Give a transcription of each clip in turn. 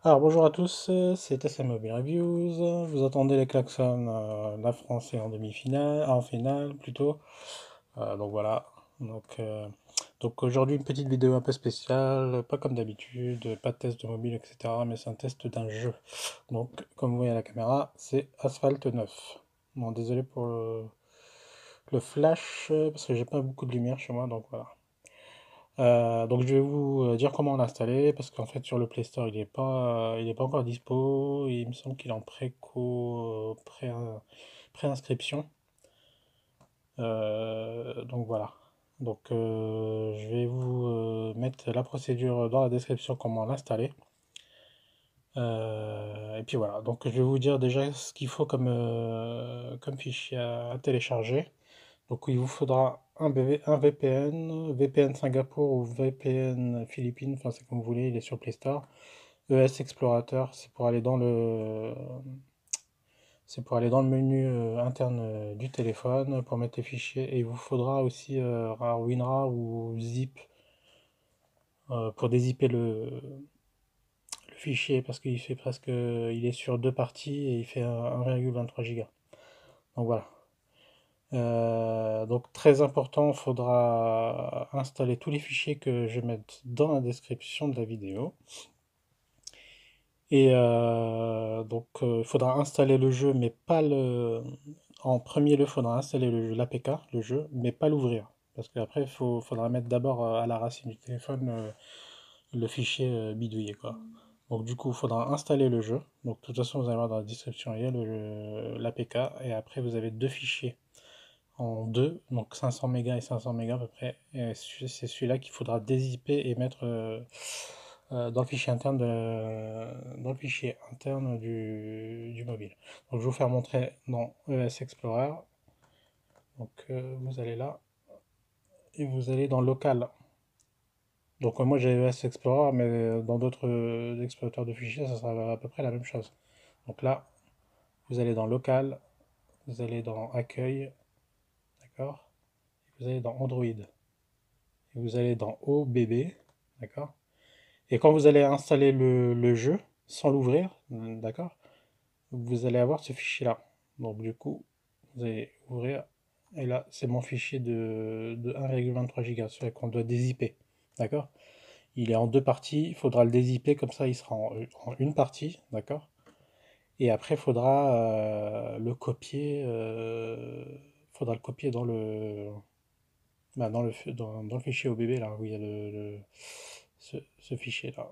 Alors bonjour à tous, c'est TSM Mobile Reviews. Vous entendez les klaxons, la France est en demi-finale, en finale plutôt. Donc voilà. Donc aujourd'hui une petite vidéo un peu spéciale, pas comme d'habitude, pas de test de mobile, etc. Mais c'est un test d'un jeu. Donc comme vous voyez à la caméra, c'est Asphalt 9. Bon, désolé pour le flash, parce que j'ai pas beaucoup de lumière chez moi, donc voilà. Donc je vais vous dire comment l'installer parce qu'en fait sur le Play Store il est pas encore dispo. Il me semble qu'il est en pré-inscription. Donc voilà. Donc je vais vous mettre la procédure dans la description comment l'installer. Et puis voilà. Donc je vais vous dire déjà ce qu'il faut comme fichier à télécharger. Donc il vous faudra un VPN, VPN Singapour ou VPN Philippines, enfin c'est comme vous voulez, il est sur Play Store. ES Explorateur, c'est pour aller dans le menu interne du téléphone pour mettre les fichiers. Et il vous faudra aussi WinRAR ou Zip pour dézipper le fichier parce qu'il fait presque, il est sur deux parties et il fait 1,23 Go. Donc voilà. Donc très important, il faudra installer tous les fichiers que je vais mettre dans la description de la vidéo. Et donc il faudra installer le jeu, mais pas le... En premier lieu, il faudra installer l'APK, le jeu, mais pas l'ouvrir. Parce qu'après, faudra mettre d'abord à la racine du téléphone le fichier bidouillé, quoi. Donc du coup, il faudra installer le jeu. Donc de toute façon, vous allez voir dans la description, il y a l'APK. Et après, vous avez deux fichiers en deux, donc 500 mégas et 500 mégas à peu près. Et c'est celui-là qu'il faudra dézipper et mettre dans le fichier interne du mobile. Donc je vais vous faire montrer dans ES Explorer. Donc vous allez là et vous allez dans local. Donc moi j'ai ES Explorer, mais dans d'autres explorateurs de fichiers, ça sera à peu près la même chose. Donc là, vous allez dans local, vous allez dans accueil, d'accord? Vous allez dans Android. Et vous allez dans OBB, d'accord? Et quand vous allez installer le jeu, sans l'ouvrir, d'accord? Vous allez avoir ce fichier-là. Donc du coup, vous allez ouvrir, et là, c'est mon fichier de 1,23 Go, celui qu'on doit dézipper, d'accord? Il est en deux parties, il faudra le dézipper, comme ça il sera en une partie, d'accord? Et après, il faudra le copier dans le fichier OBB, là, où il y a ce fichier-là.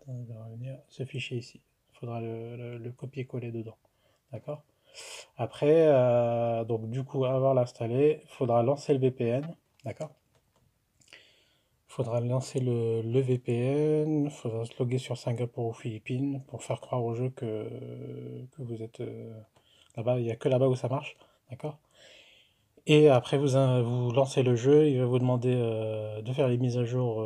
On va revenir, ce fichier ici. Il faudra le copier-coller dedans. D'accord? Après, donc du coup, avant l'installer, il faudra lancer le VPN. D'accord? Il faudra lancer le VPN, il faudra se loguer sur Singapour ou Philippines pour faire croire au jeu que vous êtes là-bas. Il n'y a que là-bas où ça marche. D'accord? Et après, vous lancez le jeu, il va vous demander de faire les mises à jour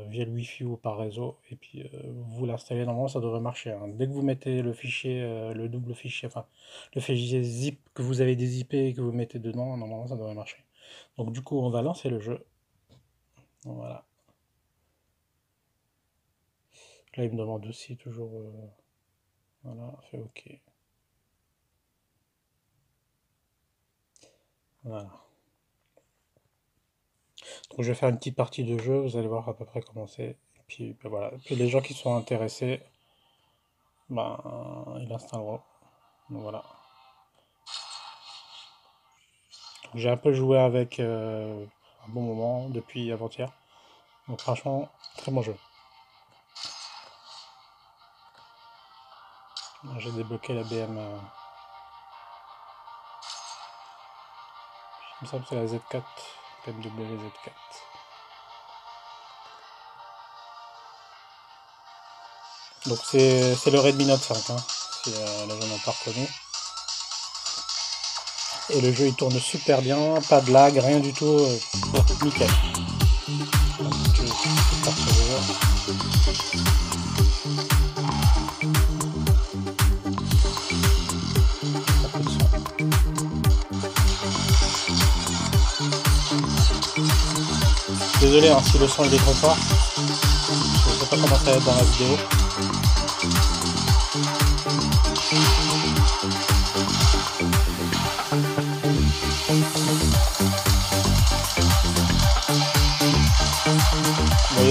via le Wi-Fi ou par réseau, et puis vous l'installez, normalement ça devrait marcher, hein. Dès que vous mettez le fichier, le double fichier, enfin le fichier zip que vous avez dézippé et que vous mettez dedans, normalement ça devrait marcher. Donc du coup, on va lancer le jeu. Voilà. Là, il me demande aussi toujours... voilà, fait OK. Voilà. Donc je vais faire une petite partie de jeu, vous allez voir à peu près comment c'est. Et puis ben voilà. Et puis les gens qui sont intéressés, ben, ils installeront. Donc voilà. J'ai un peu joué avec un bon moment depuis avant-hier. Donc franchement, très bon jeu. J'ai débloqué la BM. Il me semble que c'est la Z4. BMW Z4. Donc c'est le Redmi Note 5, hein, si les gens n'ont pas reconnu. Et le jeu il tourne super bien, pas de lag, rien du tout, nickel. Donc, je vais faire ce jeu. Désolé hein, si le son il est trop fort, je sais pas comment ça va être dans la vidéo.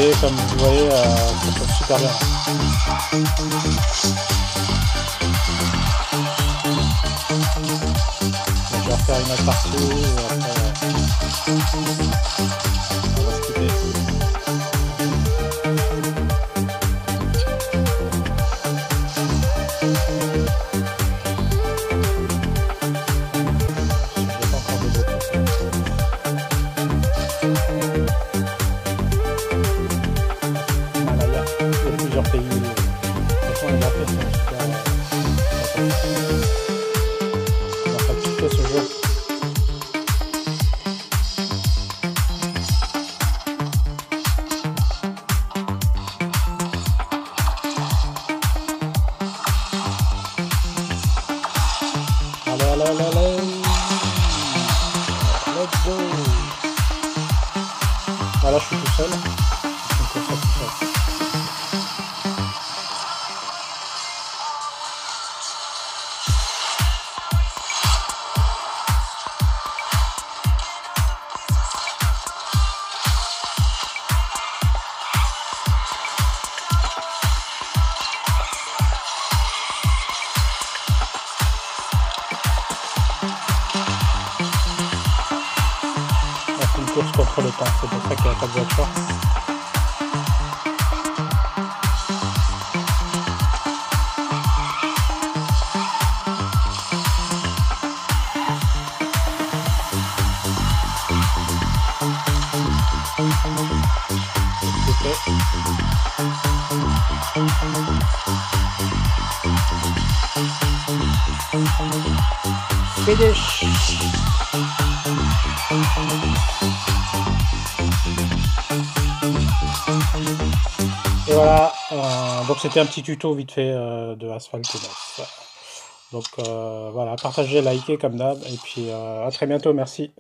Et comme vous voyez, ça tourne super bien. Donc, je vais refaire une autre partie et après on va skipper. Pays. De toute façon, les graphismes sont super. On va pratiquer ce jeu. Allez, allez, allez, allez. Let's go. Voilà, je suis tout seul. Je suis tout seul. C'est une course contre le temps, c'est pour ça qu'il n'y a pas de voiture. Finish. Et voilà, donc c'était un petit tuto vite fait de Asphalt 9. Donc voilà, partagez, likez comme d'hab, et puis à très bientôt, merci.